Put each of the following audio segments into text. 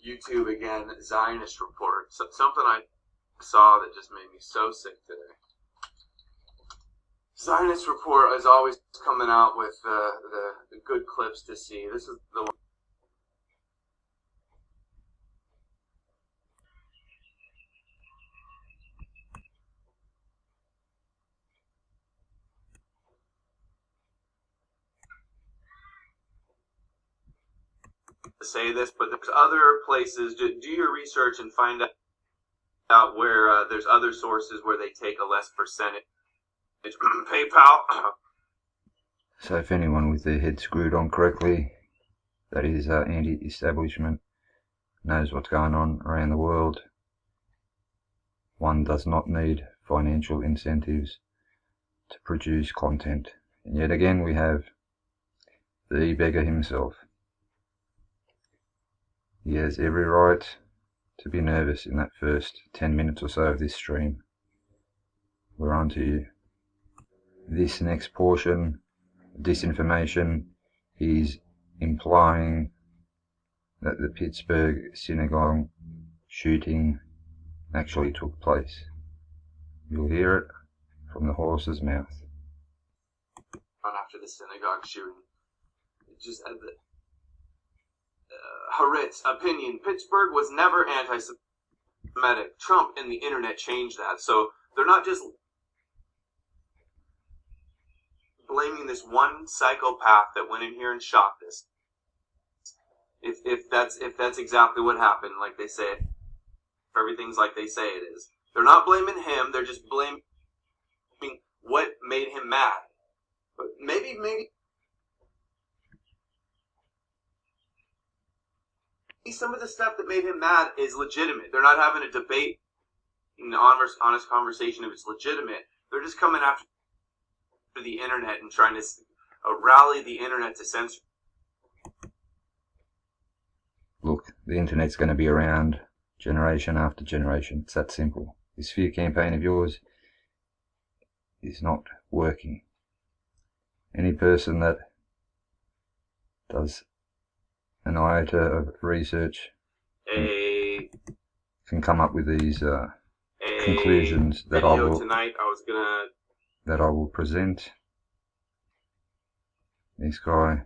YouTube again, Zionist report. Something I saw that just made me so sick today. Zionist report is always coming out with the good clips to see. This is the one. Say this, but there's other places. Do your research and find out where there's other sources where they take a less percentage. PayPal. So if anyone with their head screwed on correctly, that is anti-establishment, knows what's going on around the world, one does not need financial incentives to produce content. And yet again we have the beggar himself. He has every right to be nervous in that first 10 minutes or so of this stream. We're on to you. This next portion, disinformation, is implying that the Pittsburgh Synagogue shooting actually took place. You'll hear it from the horse's mouth. After the synagogue shooting, just Haritz opinion: Pittsburgh was never anti-Semitic. Trump and the internet changed that. So they're not just blaming this one psychopath that went in here and shot this. If that's exactly what happened, like they say, if everything's like they say it is, they're not blaming him. They're just blaming what made him mad. But maybe some of the stuff that made him mad is legitimate. They're not having a debate, an honest conversation if it's legitimate. They're just coming after the internet and trying to rally the internet to censor. Look, the internet's going to be around generation after generation. It's that simple. This fear campaign of yours is not working. Any person that does an iota of research can come up with these conclusions that I will present. This guy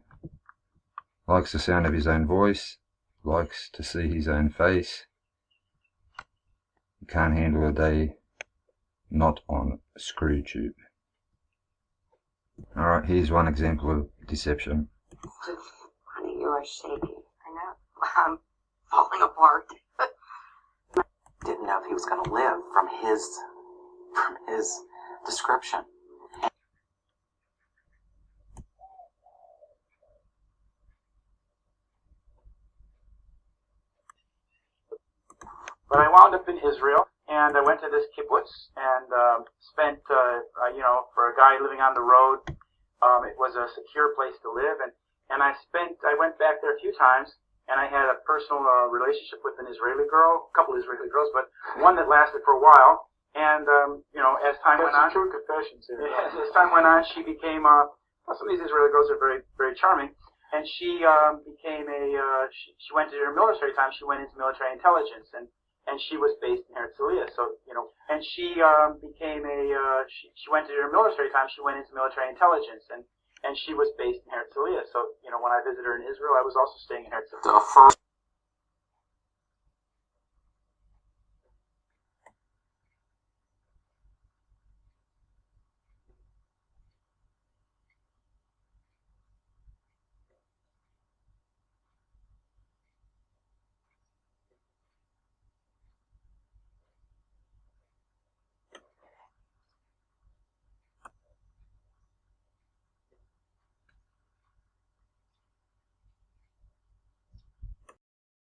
likes the sound of his own voice, likes to see his own face. He can't handle a day not on ScrewTube. Alright, here's one example of deception. Honey, you are shaking. I know. I'm falling apart. Didn't know if he was going to live from his description. But I wound up in Israel, and I went to this kibbutz and spent, for a guy living on the road, it was a secure place to live. And I went back there a few times, and I had a personal relationship with an Israeli girl, a couple of Israeli girls, but one that lasted for a while. And, as time went on, true confessions here. As time went on, she became, some of these Israeli girls are very, very charming. And she became she went to her military time, she went into military intelligence, and she was based in Herzliya, so, and she became she went to her military time, she went into military intelligence, and she was based in Herzliya, so, when I visited her in Israel, I was also staying in Herzliya.